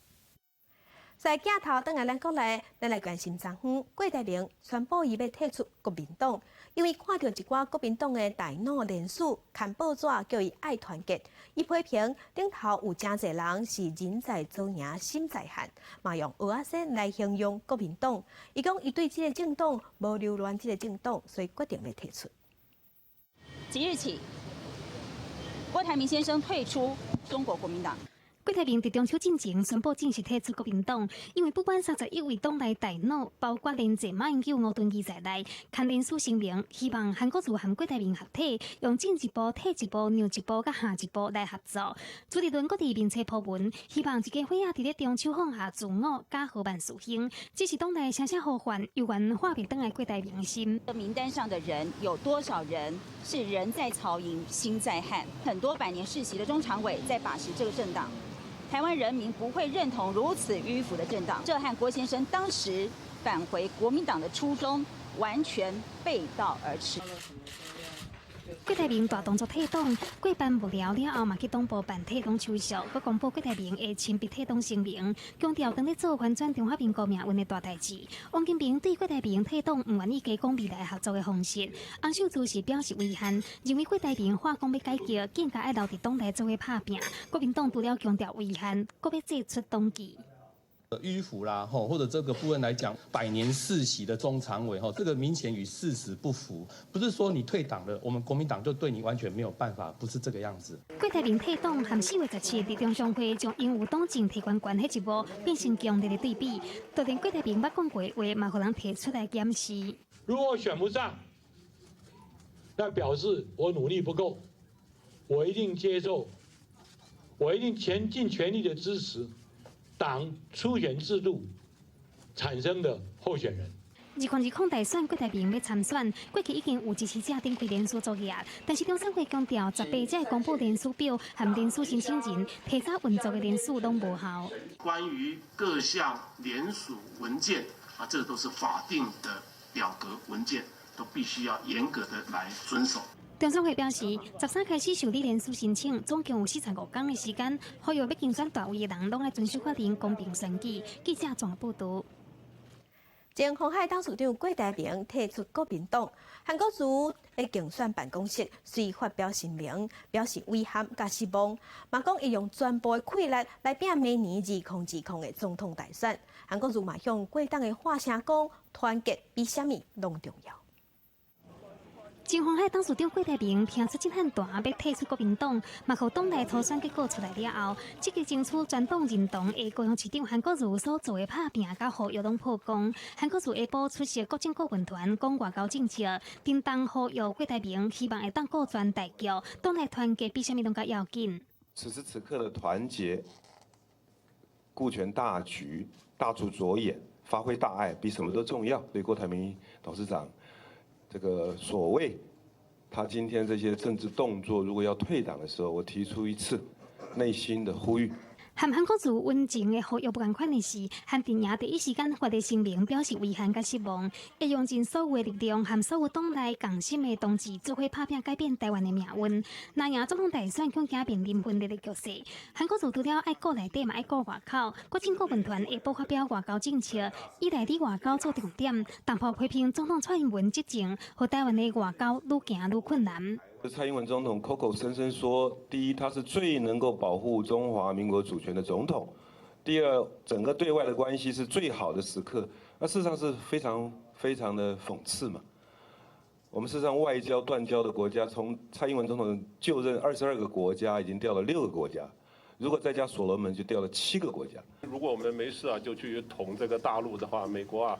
在镜头等下咱国内，咱来关心昨昏郭台铭宣布伊要退出国民党，因为看到一寡国民党的大脑联署刊报纸叫伊爱团结，伊批评顶头有真侪人是人在做赢心在汉，嘛用蚵仔先来形容国民党。伊讲伊对这个政党无留恋这个政党，所以决定要退出。即日起，郭台铭先生退出中国国民党。郭台铭伫中秋进前宣布正式退出国民党，因为不管31位党内大佬，包括连坐马英九、吴敦义在内，刊联署声明，希望韩国瑜和郭台铭合体，用进一步、退一步、让一步、甲下一步来合作。朱立伦各地面册铺文，希望一家伙仔伫咧中秋放下自我，假好万事兴。这是党内声声呼唤，有愿化别党来郭台铭的心。名单上的人有多少人是人在曹营心在汉？很多百年世袭的中常委在把持这个政党。台湾人民不会认同如此迂腐的政党，这和郭先生当时返回国民党的初衷完全背道而驰。郭台铭大动作退党，过办无聊了后，嘛去党部办退党手续，佮公布郭台铭会亲笔退党声明，强调当咧做翻转中华民国命运的大代志。王金平对郭台铭退党唔愿意加讲未来合作的方式，洪秀柱是表示遗憾，认为郭台铭话讲要改革，更加爱留伫党内做伙拍拼。国民党除了强调遗憾，佮要祭出党纪。迂腐啦，或者这个部分来讲，百年世袭的中常委，这个明显与事实不符。不是说你退党了，我们国民党就对你完全没有办法，不是这个样子。郭台铭退党和4月17日中常会将因有党政提官关系一幕变成强烈的对比，就连郭台铭捌讲过的话，嘛互人提出来检视。如果选不上，那表示我努力不够，我一定接受，我一定尽全力的支持党初选制度产生的候选人。2020大选，郭台铭要参选，过去已经有支持者展开联署作业，但是中常会强调，18才会公布联署表和联署申请人提早运作的联署拢无效。关于各项联署文件啊，这都是法定的表格文件，都必须要严格的来遵守。中常会表示，13开始受理联署申请，总共有45天的时间，呼吁要竞选大位的人拢来遵守法令，公平选举。记者综合报道。前鸿海董事长郭台铭退出国民党，韩国瑜的竞选办公室遂发表声明，表示遗憾甲失望，嘛讲会用全部的气力来拼明年2020的总统大选。韩国瑜嘛向过党的发声讲，团结比什么拢重要。前鸿海董事长郭台铭听出震撼大，要退出国民党，嘛互党内初选结果出来了后，积极争取全党认同的高雄市长韩国瑜所做的拍拼，甲呼吁拢破功。韩国瑜下晡出席国政顾问团讲外交政策，叮当呼吁郭台铭，希望会当顾全大局，党内团结比什么拢较要紧。此时此刻的团结、顾全大局、大出着眼、发挥大爱，比什么都重要。对郭台铭董事长。这个所谓他今天这些政治动作，如果要退党的时候，我提出一次内心的呼吁。和韩国瑜温情的呼吁不共款的是，韩电影第一时间发的声明表示遗憾甲失望，会用尽所有的力量和所有党内共心的同志做伙拍拼改变台湾的命运。那赢总统大选，恐惊面临分裂的局势。韩国瑜除了爱顾内底，嘛爱顾外口。国政顾问团下晡发表外交政策，以内地外交做重点，淡薄批评总统蔡英文执政，和台湾的外交愈行愈困难。蔡英文总统口口声声说，第一，他是最能够保护中华民国主权的总统；第二，整个对外的关系是最好的时刻。那事实上是非常的讽刺嘛。我们事实上外交断交的国家，从蔡英文总统就任22个国家，已经掉了6个国家。如果再加所罗门，就掉了7个国家。如果我们没事啊，就去捅这个大陆的话，美国啊，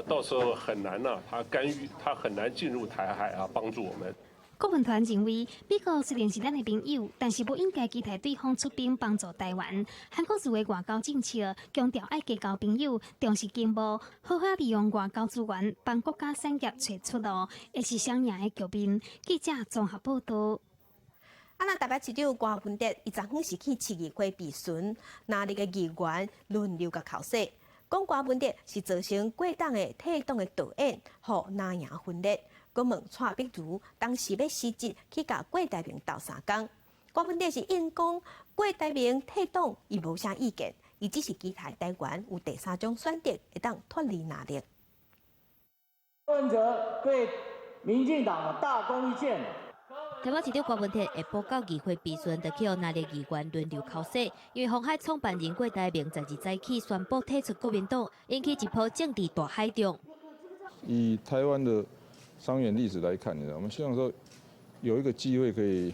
到时候很难呐，他干预，他很难进入台海啊，帮助我们。顾问团认为，美国虽然是咱的朋友，但是不应该期待对方出兵帮助台湾。韩国瑜的外交政策强调爱结交朋友，重视经贸，好好利用外交资源，帮国家产业找出路，也是双赢的局面。记者综合报道。那台北市长郭文哲，伊昨昏是去市议会备询，那里的议员轮流甲口说，讲郭文哲是造成过党的退党的导演，互那赢分裂。佮问蔡壁如当时要辞职去甲郭台铭斗3工，郭文哲是应讲郭台铭退党，伊无啥意见，伊只是期待台湾有第三种选择，会当脱离压力。柯文哲对民进党大功一件。台湾市长郭文铁下晡到议会闭巡，就去互哪里议员轮流口说，因为鸿海创办人郭台铭12早起宣布退出国民党，引起一波政治大海中。以台湾的伤员历史来看，我们希望说有一个机会可以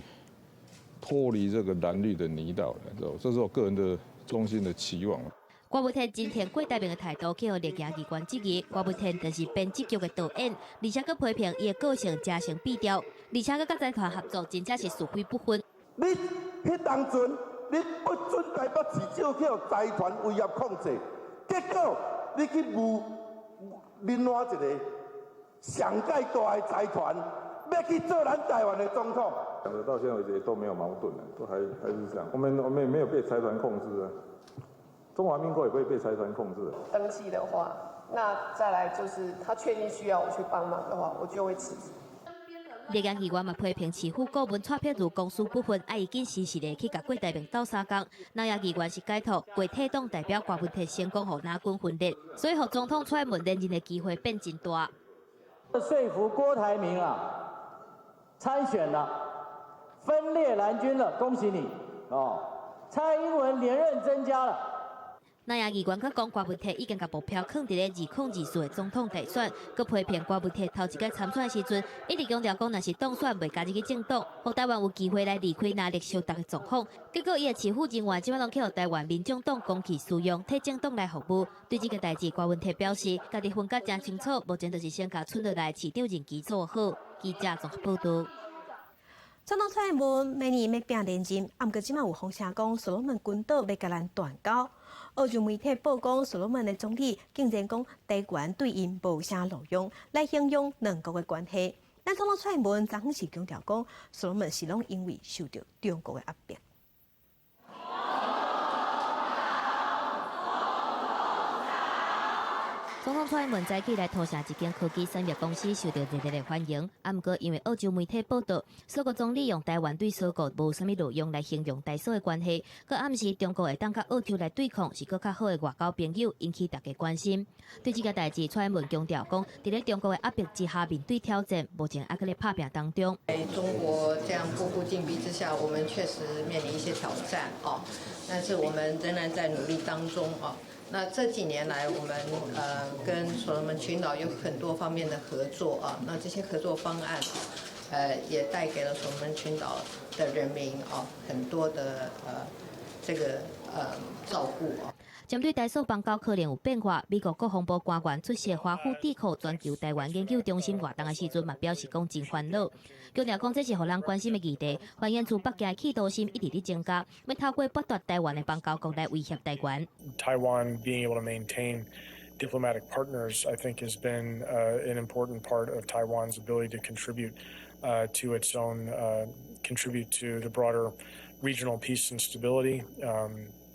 脱离这个蓝绿的泥沼，这是我个人的衷心的期望。郭文天今天郭台铭的态度去互立行议员质疑，郭文天就是编辑局的导演，而且佮批评伊的个性加成必调，而且佮财团合作真正是是非不分。你迄当阵，你不准台北市少去财团威胁控制，结果你去误另外一个上界大的财团，要去做咱台湾的总统。讲的到现在为止都没有矛盾了，都还是这样。我们也没有被财团控制啊。中华民国也不会被财团控制。登记的话，那再来就是他确定需要我去帮忙的话，我就会辞职。立行议员嘛批评市府顾问蔡佩如公私不分，爱伊紧时的去甲郭台铭斗相共。那也议员是解脱，郭退党代表郭文铁成功互蓝军分裂，所以互总统蔡英文连任的机会变真大。说服郭台铭啊，参选了，分裂蓝军了，恭喜你哦！蔡英文连任增加了。那也议员佮讲，郭文铁已经甲目标放伫咧2024的总统大选，佮批评郭文铁头一届参选时阵，一直强调讲，若是当选袂加入去政党，互台湾有机会来离开压力相当的状况。结果伊的市府人员即摆拢去互台湾民众党公器私用，替政党来服务。对这个代志，郭文铁表示，家己分割真清楚，目前就是先甲村落来市长任期做好。记者综合报道。总统蔡英文明年要拼连任，不过即摆有风声讲，所罗门群岛要甲咱断交。欧洲媒体曝光，所罗门的总理竟然讲台湾对因无啥路用，来形容两国的关系。咱总统蔡英文昨昏是强调讲，所罗门是拢因为受到中国的压迫。总统蔡英文早起来投下一间科技产业公司，受到热烈的欢迎。不过，因为澳洲媒体报道，所国总理用台湾对所国无啥物路用来形容大所的关系，佮暗示中国会当甲澳洲来对抗是更较好的外交朋友，引起大家关心。对这个代志，蔡英文强调讲，伫咧中国的压迫之下面对挑战，目前还伫咧拍拼当中。在中国这样步步进逼之下，我们确实面临一些挑战哦，但是我们仍然在努力当中哦。那这几年来，我们跟所罗门群岛有很多方面的合作啊。那这些合作方案，也带给了所罗门群岛的人民啊很多的这个照顾啊。针对台所邦交可能有变化，美国国防部官员出席华府地口全球台湾研究中心活动的时阵，嘛表示讲真烦恼，强调讲这是互人关心的议题，反映出北京的企图心一直在增加，要透过剥夺台湾的邦交国来威胁台湾。Taiwan being able to maintain diplomatic partners, I think, has been an important part of Taiwan's ability to contribute to its own, contribute to the broader regional peace and stability.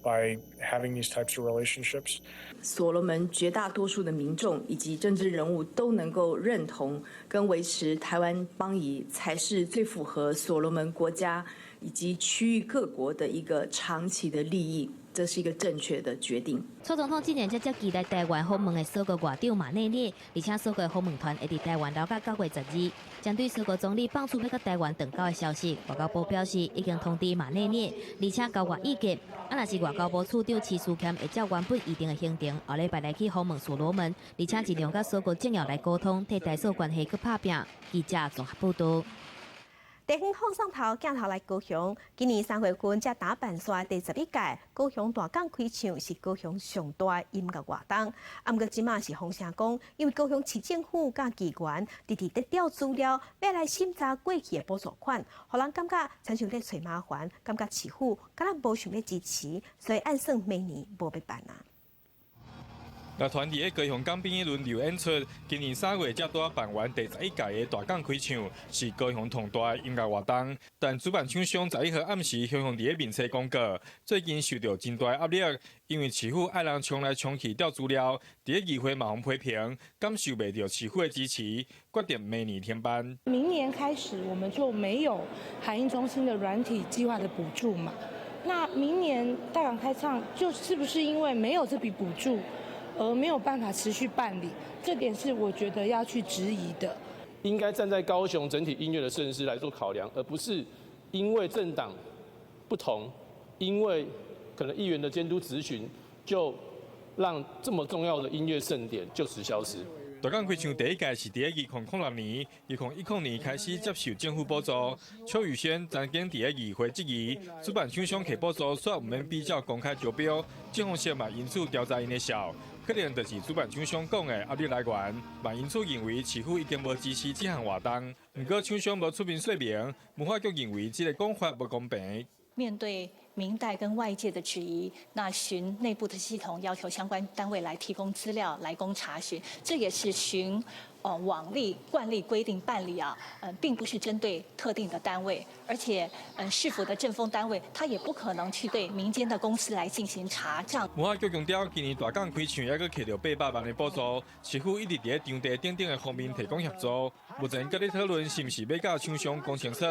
By having these types of relationships， 所罗门绝大多数的民众以及政治人物都能够认同跟维持台湾邦谊，才是最符合所罗门国家以及区域各国的一个长期的利益。这是一个正确的决定。蔡总统今年才期待台湾访问的所国外长马内列，而且所国的访问团会伫台湾留到9月12日。针对所国总理放出要甲台湾断交的消息，外交部表示已经通知马内列，而且交换意见。若是外交部处长齐书谦会照原本预定的行程，后礼拜来去访问所罗门，而且尽量甲所国政要来沟通，替台所关系去拍拼。记者综合报道。地方放送头镜头来高雄，今年3月份才打办煞第11届高雄大港开唱，是高雄上大音乐活动。不过即马是风声讲，因为高雄市政府甲机关直在调资料，要来审查过去的补助款，互人感觉亲像在找麻烦，感觉市府敢若无想要支持，所以按算明年无要办啊。乐团伫高雄港边轮流演出，今年3月才拄办完第11届的大港开唱，是高雄同大的音乐活动。但主办厂商11号暗时向伫面册公告，最近受到真大压力，因为市府爱人冲来冲去调资料，伫议会马上批评，感受袂到市府的支持，决定明年停办。明年开始我们就没有海印中心的软体计划的补助嘛。那明年大港开唱，就是不是因为没有这笔补助，而没有办法持续办理？这点是我觉得要去质疑的。应该站在高雄整体音乐的盛事来做考量，而不是因为政党不同，因为可能议员的监督质询，就让这么重要的音乐盛典就此消失。大港开唱第一届是伫2006年、2010年开始接受政府补助。邱宇轩曾经伫议会质疑，主办厂商摕补助煞唔免比较公开招标，政方线嘛因此调查因的效，可能就是主办厂商讲的压力来源。嘛因此认为市府已经无支持这项活动，不过厂商无出面说明，文化局认为这个讲法不公平。面对民代跟外界的质疑，那循内部的系统要求相关单位来提供资料来供查询，这也是循往例惯例规定办理啊，并不是针对特定的单位，而且市府的政风单位，它也不可能去对民间的公司来进行查账。文化局强调，今年大港开唱，还阁摕到800万的补助，市府一直伫场地等等的方面提供协助。目前搁咧讨论是毋是要甲厂商讲清楚，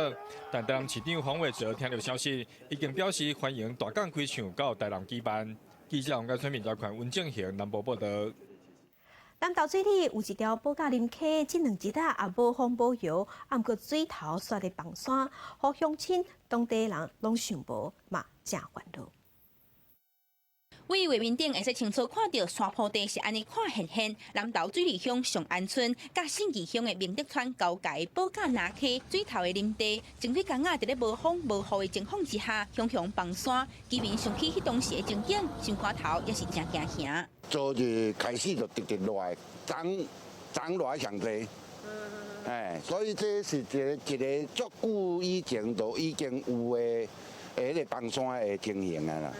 但台南市长黄伟哲听到消息，已经表示欢迎大港开唱到台南举办。记者王家春、民调款温正贤南部报道。南投水里有一条宝甲林溪，这2日也无风无摇，毋过水头刷的放山，互乡亲、当地人拢想无嘛真烦恼。位于画面顶会使清楚看到山坡地是安尼看现。南投水里乡上安村、甲信义乡的明德川交界宝甲南溪水头的林地，前几工在咧无风无雨的情况之下，熊放山，居民想起迄当时的情景，心肝头也是真惊吓。昨日开始就直落来，涨落来上济。所以这是一个足久以前都已经有的迄个放山的情形啊啦。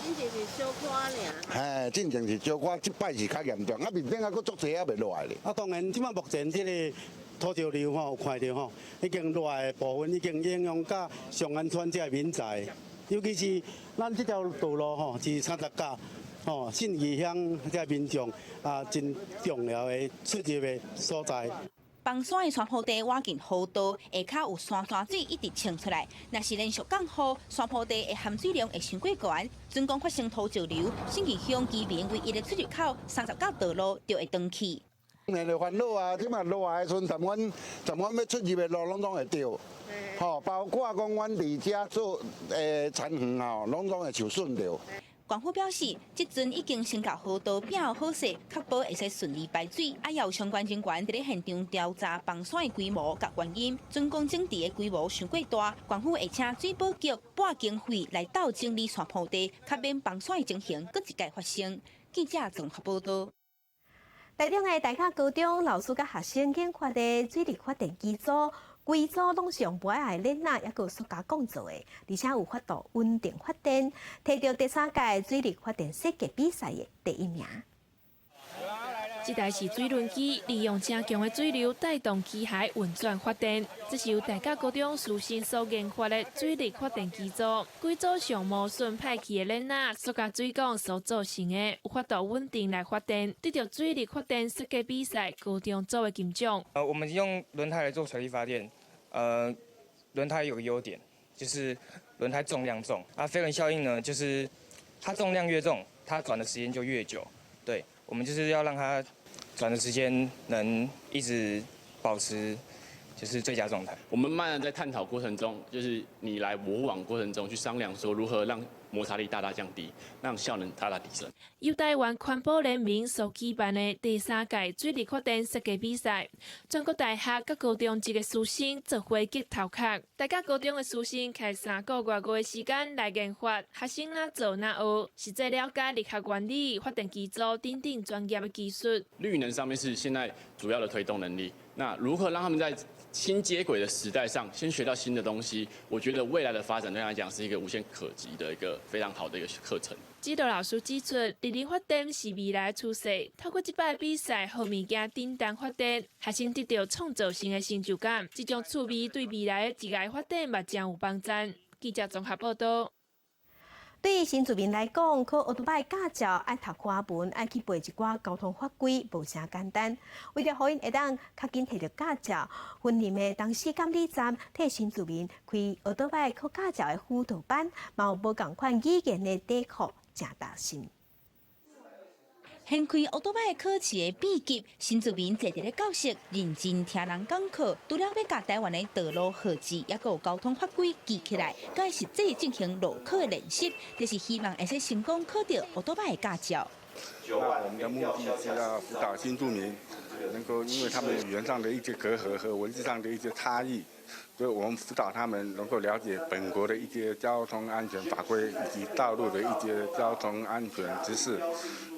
之前是小可尔。之前是小可，这摆是较严重，面顶佫足济还未落来咧。当然，即摆目前这个土石流有看到已经落来的部分已经影响到上安村这个民宅，尤其是咱这条道路是30甲。信义乡这民众真重要的出入的所在。放山的山坡地挖进河道，下骹有山水一直冲出来。若是连续降雨，山坡地的含水量会伤过悬，准讲发生土石流，信义乡居民唯一的出入口30甲道路就会断去。现在烦恼啊！即马落来的时阵，咱们要出入的路拢会掉，包括讲阮离遮做田园拢会受损掉。官府表示，即阵已经先甲河道变好势，确保会使顺利排水。也有相关人员伫咧现场调查放山的规模甲原因，准讲整地的规模伤过大，官府会请水保局拨经费来斗整理山坡地，较免放山的情形搁一届发生。记者综合报道。台中的大甲高中老师甲学生研发的水力发电机组。规组拢是用玻璃链啊，抑个塑胶钢做的，而且有法度稳定发电，摕到第3届水力发电设计比赛的第1名。这台是水轮机，利用正强的水流带动机械运转发电。这是由大甲高中师生所研发的水力发电机组。规组上无顺派去的链啊，塑胶水管所造成的，有法度稳定来发电，得到水力发电设计比赛高中组的金奖。我们用轮胎来做水力发电。轮胎有个优点，就是轮胎重量重。飞轮效应呢，就是它重量越重，它转的时间就越久。对，我们就是要让它转的时间能一直保持就是最佳状态。我们慢慢在探讨过程中，就是你来我往过程中去商量说如何让摩擦力大大降低，让效能大大提升。由台湾环保联盟所举办的第3届水力发电设计比赛，全国大学甲高中一个师生做伙计头壳，大家高中的师生开3个月的时间来研发，学生哪做哪学，实际了解力学原理、发电机组等等专业的技术。绿能上面是现在主要的推动能力，那如何让他们在新接轨的时代上，先学到新的东西，我觉得未来的发展对他来讲是一个无限可及的一个非常好的一个课程。指导老师指出，力力发电是未来的趋势。透过这摆比赛，互物件简单发电，学生得到创造性的成就感。这种趣味对未来的职业发电嘛将有帮助。记者综合报道。对于新住民来讲，考奥多拜驾照爱读课文，爱去背一寡交通法规，无啥简单。为了互因会当较紧摕到驾照，云林的东势监理站替新住民开奥多拜考驾照的辅导班，嘛有无共款语言的底课，真大心。掀开奥多拜考试的秘籍，新住民坐伫咧教室，认真听人讲课，除了要甲台湾的道路号志，也有交通法规记起来，甲实际进行路考的练习，就是希望会使成功考到奥多拜的驾照。那我们的目的是要辅导新住民能够，因为他们语言上的一些隔阂和文字上的一些差异，所以我们辅导他们能够了解本国的一些交通安全法规以及道路的一些交通安全知识，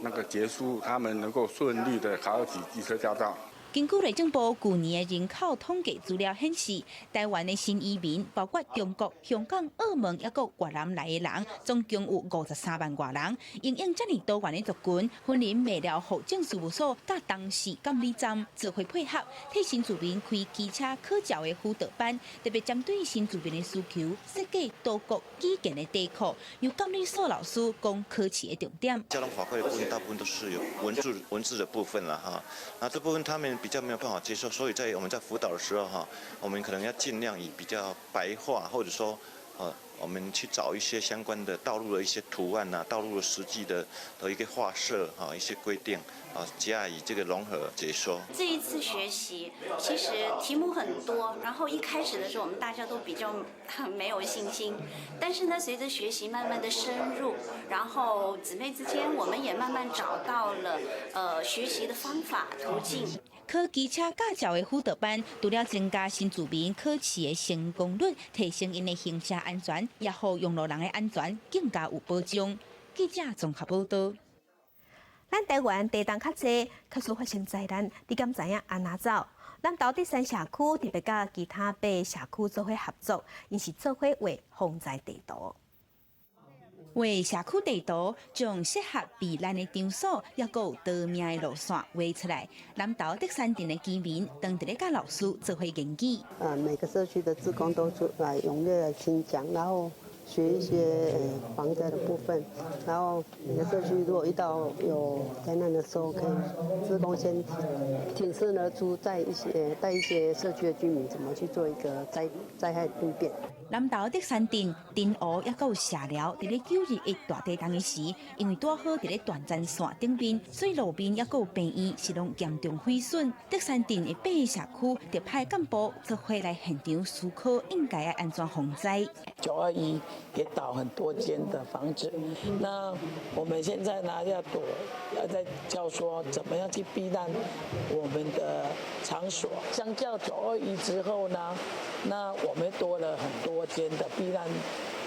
那个结束他们能够顺利的考取机车驾照。根据内政部去年的人口统计资料显示，台湾的新移民，包括中国、香港、澳门，也有越南来的人，总共有53万多人。因应这么多元的族群，云林未了户政事务所甲东势监理站做伙配合，替新住民开机车考照的辅导班，特别针对新住民的需求，设计多国语言的底课，由监理所老师讲考试的重点。交通法规的部分大部分都是有文字的部分了哈，那这部分他们比较没有办法接受，所以我们在辅导的时候哈，我们可能要尽量以比较白话，或者说我们去找一些相关的道路的一些图案啊，道路的实际的一个画设啊，一些规定啊，加以这个融合解说。这一次学习其实题目很多，然后一开始的时候我们大家都比较没有信心，但是呢，随着学习慢慢的深入，然后姊妹之间我们也慢慢找到了学习的方法途径。考机车驾照的辅导班，除了增加新住民考试的成功率，提升因的行车安全，也好用路人的安全更加有保障。记者综合报道。咱台湾地动较济，确实发生灾难，你敢知影安怎走？咱岛第三社区特别甲其他8个社区做伙合作，因是做伙画防灾地图。为社区地图，将适合避难的场所，也有道命的路线画出来。南投德山镇的居民当伫咧甲老师做伙研究。每个社区的志工都出来踊跃来听讲，然后学一些防灾的部分，然后每个社区如果遇到有灾难的时候，可以志工先挺身而出，带一些社区的居民怎么去做一个灾害应变。南投德山镇镇湖也有社寮，伫咧9日一大地震的时，因为拄好伫咧断层线顶面，所以路边也有病院是拢严重毁损。德山镇的8个社区特派干部做伙来现场思考应该要安怎防灾。921也倒很多间的房子，那我们现在呢要在教说怎么样去避难我们的场所。相较921之后呢，那我们多了很多间的避难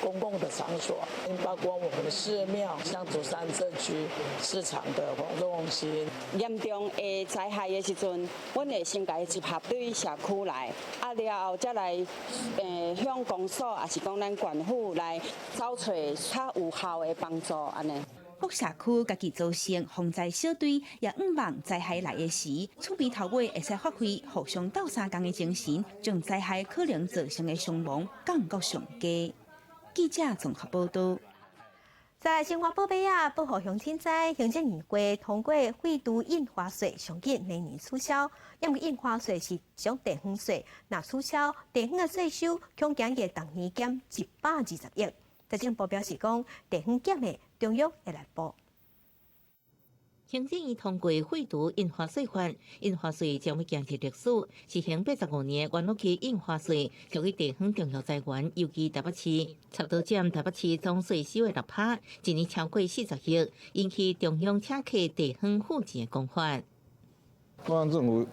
公共的场所，包括我们的寺庙、像竹山社区市场的活动中心。严重的灾害的时阵，阮会先甲伊集合对社区来，了后再来向公所，也是讲咱县府来找找较有效的帮助安尼。各社区家己组成防灾小队，也毋望灾害来的时，厝边头尾会使发挥互相斗相共的精神，将灾害可能造成的伤亡降到上低。记者综合报道。在生活宝贝啊，保护乡亲灾，行政院会通过废除印花税，上紧明年取消。因为印花税是种地方税，若取消，地方的税收恐惊会当年减120亿。财政部表示讲，地方减的中央会来补。行政院通过废除印花税法，印花税将要建设历史，实行85年原落期印花税，属于地方重要财源，尤其台北市，差不多占台北市总税收的6%，一年超过40亿，引起中央请客地方户籍的公法。中央政府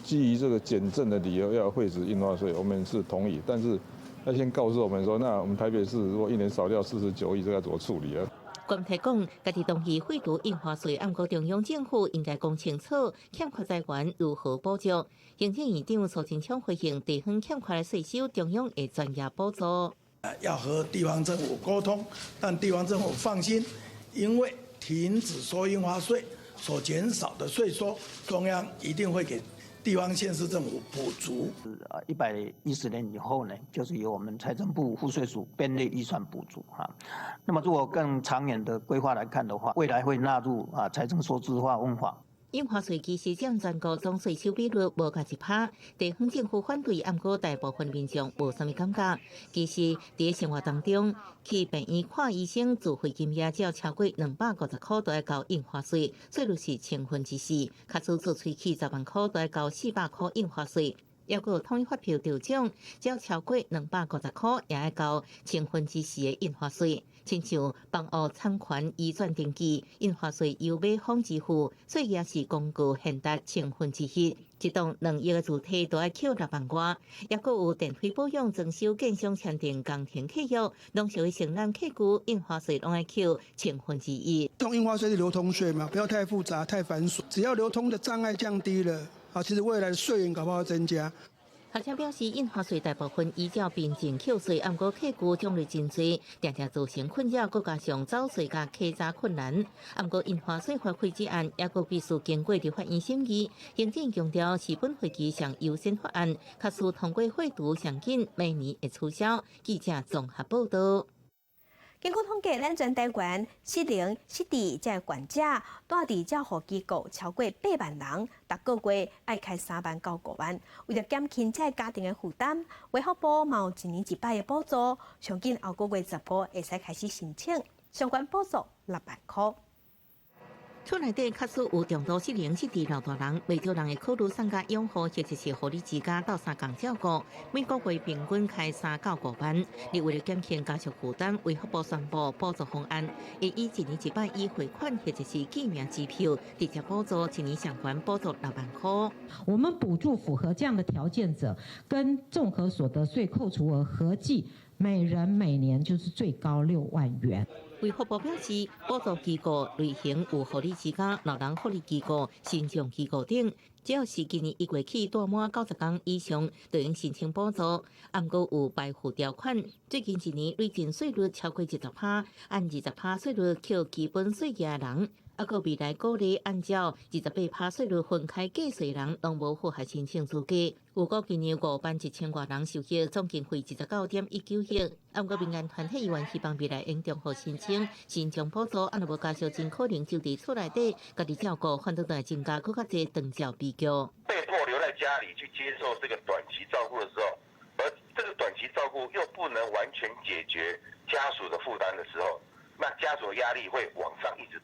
基于这个减政的理由要废止印花税，我们是同意，但是要先告诉我们说，那我们台北市如果一年少掉49亿，这该怎么处理啊？官提讲，家己同意废除印花税，按过中央政府应该讲清楚，欠缺财源如何补足。行政院长苏贞昌回应，地方欠缺的税收，中央会专业补助。要和地方政府沟通，但地方政府放心，因为停止收印花税所减少的税收，中央一定会给地方县市政府补足。110年以后呢，就是由我们财政部赋税署编列预算补助哈。那么如果更长远的规划来看的话，未来会纳入财政数字化方法。印花税其实占全国总税收比率无甲1%，地方政府反对，不过大部分民众无啥物感觉。其实伫生活当中，去病院看医生自费金额只要超过250块，就要交印花税，税率是4%。卡数做喙齿10万块，就要交400块印花税。要有统一发票抽奖，只要超过250块，也要交4%的印花税。亲像办学产权移转登记，印花税由买方支付，所以也是工具现达1/1。一栋2亿的主体都要扣6万外，也佫有电费保养、装修、建商签订工程契约，拢属于承揽客户，印花税拢要扣1/1。用印花税是流通税嘛，不要太复杂、太繁琐，只要流通的障碍降低了。其实未来的税源搞不好增加。学者表示，印花税大部分依照凭证扣税，不过客户种类真多，常常造成困扰，再加上找税甲稽查困难。不过印花税发挥之案，也佫必须经过立法院审议。行政强调，是本会期上优先法案，确实通过会读上紧，明年会取消。记者综合报道。根据统计，咱全台湾适龄失智才患者住伫照护机构超过8万人，逐个月爱开3万到5万。为了减轻这家庭的负担，卫福部嘛有1年1摆的补助，上紧后个月10号会使开始申请，相关补助6万块。厝内底确实有重度失灵失智老大人，未少人会考虑送甲养护或者是护理之家到3工照顾，每个月平均开3到5万。而为了减轻家属负担，卫福部宣布补助方案，会以1年1摆以汇款或者是记名支票直接补助，1年上限补助6万块。我们补助符合这样的条件者，跟综合所得税扣除额合计，每人每年就是最高6万元。卫福部表示，补助机构类型有护理之家、老人护理机构、身障机构等，只要是今年1月起住满90天以上，就应申请补助。不过有排付条款，最近1年累进税率超过10%，按20%税率扣基本税额的人。个未来鼓励按照28%税率分开计税人，拢无符合申请资格。有个今年5万1000多人受益，总经费19.19亿。不过民间团体议员希望未来应综合申请新疆补助，若无加上真可能就伫厝内底家己照顾，反倒会增加更加侪长照比较。被迫留在家里去接受这个短期照顾的时候，而这个短期照顾又不能完全解决家属的负担的时候，那家属的压力会往上一直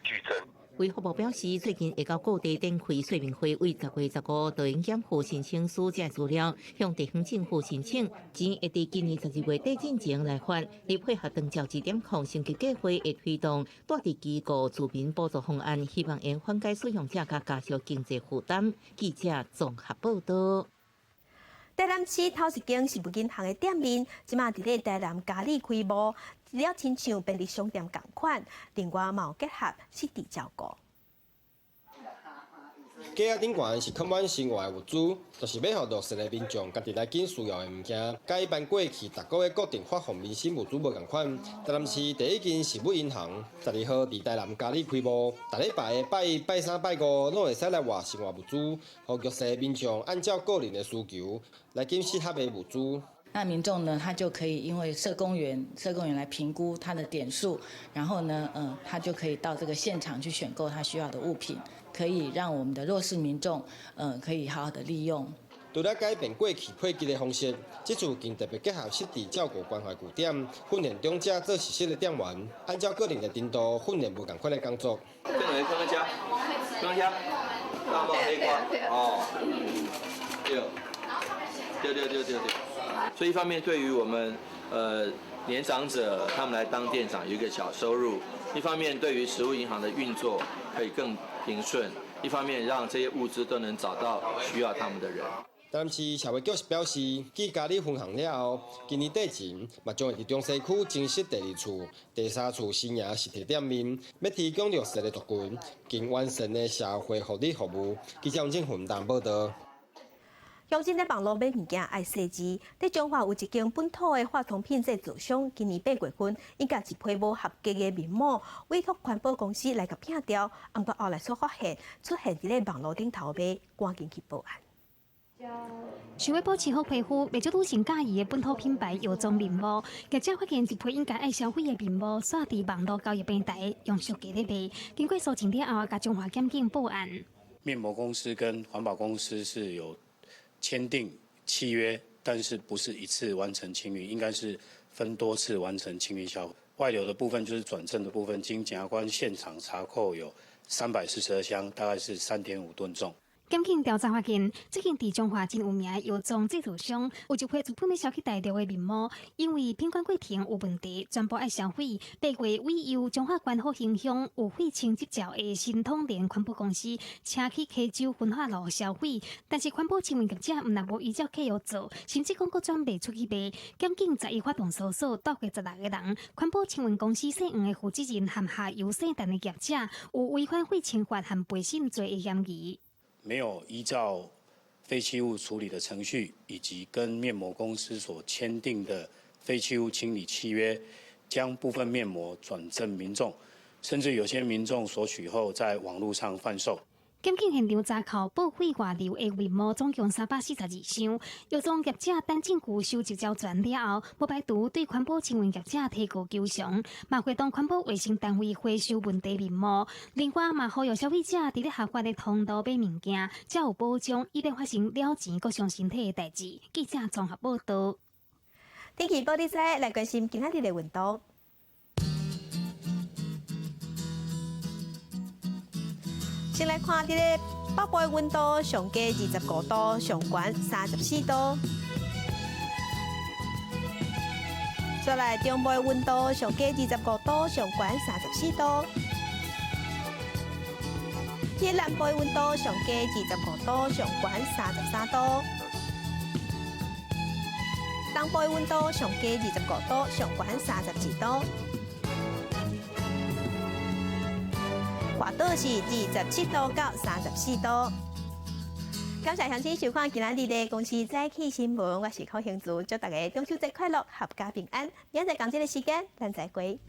剧增。卫福部表示，最近会到各地展开说明会，为10月15日应检户申请书这资料，向地方政府申请，钱会伫今年12月底进前来还。以配合长照指点控升级计划，会推动住伫机构住民补助方案，希望能缓解使用者甲家属经济负担。记者综合报道。台南市头一间食物银行的店面，即马伫咧台南嘉里开幕，除了亲像便利商店同款，另外嘛有结合实地照顾。架仔顶悬是充满生活的物资，就是要互弱势的民众家己来紧需要的物件。甲一般过去逐个月固定发放民生物资无共款，台南市第一间食物银行12号伫台南嘉里开幕，逐礼拜的拜一、拜三、拜五拢会使来换生活物资，互弱势的民众按照个人的需求来紧适合的物资。那民众呢，他就可以因为社工员来评估他的点数，然后呢，他就可以到这个现场去选购他需要的物品，可以让我们的弱势民众，可以好好的利用。除了改变过去配给的方式，这次更特别结合实地照顾关怀据点，训练长者做实习的店员，按照个人的程度训练不同款的工作。这两个看家，大包黑瓜，对。所以一方面对于我们年长者他们来当店长有一个小收入，一方面对于食物银行的运作可以更平顺，一方面让这些物资都能找到需要他们的人。台南市社会局表示，继嘉里分行了后，今年底前嘛将会伫中西区增设第2处、第3处新营实体店面，要提供弱势的族群更完善的社会福利服务。记者王正云报道。乡亲在网络买物件爱细致，在中华有一间本土的化妆品制造商，今年8月份因甲一批无合格的面膜委托环保公司来甲拼掉，不过后来所发现出现伫咧网络顶头卖，赶紧去报案。想要保持好皮肤，未少女性介意的本土品牌药妆面膜，业者发现一批应该爱消费的面膜，刷伫网络交易平台用俗价咧卖，经过搜证了后，甲中华检警报案。面膜公司跟环保公司是有签订契约，但是不是一次完成清运，应该是分多次完成清运销毁。外流的部分就是转正的部分，经检察官现场查扣有342箱，大概是3.5吨重。检警调查发现，这间伫中华真有名的药妆制造商，有一批自本要销去大陆的面膜，因为品管过程有问题，全部爱销毁。8月委由中华关河形象有费清执照的新统联环保公司，车去溪州分化路销毁。但是环保清运业者毋但无依照契约做，甚至讲阁转卖出去卖。检警11月发动搜索，到过16个人。环保清运公司姓黄的负责人含下游姓陈的业者，有违反废清法和背信罪的嫌疑。没有依照废弃物处理的程序，以及跟面膜公司所签订的废弃物清理契约，将部分面膜转赠民众，甚至有些民众索取后在网络上贩售。检警现场查扣报废外流的面膜总共342箱，药妆业者等证据收集交全了后，不排除对环保清运业者提告求偿，嘛会当环保卫生单位回收问题面膜。另外，嘛呼吁消费者伫咧合法的通道买物件，才有保障，以免发生了钱阁伤身体的代志。记者综合报道。天气报道在来关心今仔日的运动。先来看，伫咧北部的温度上低25度，上悬34度。再来中部的温度上低25度，上悬34度。伫南部的温度上低25度，上悬33度。东部的温度上低25度，上悬32度。外岛是27度到34度。感谢乡亲收看今仔日的公司早起新闻，我是柯兴珠，祝大家中秋节快乐，阖家平安。明仔日同这个时间，咱再会。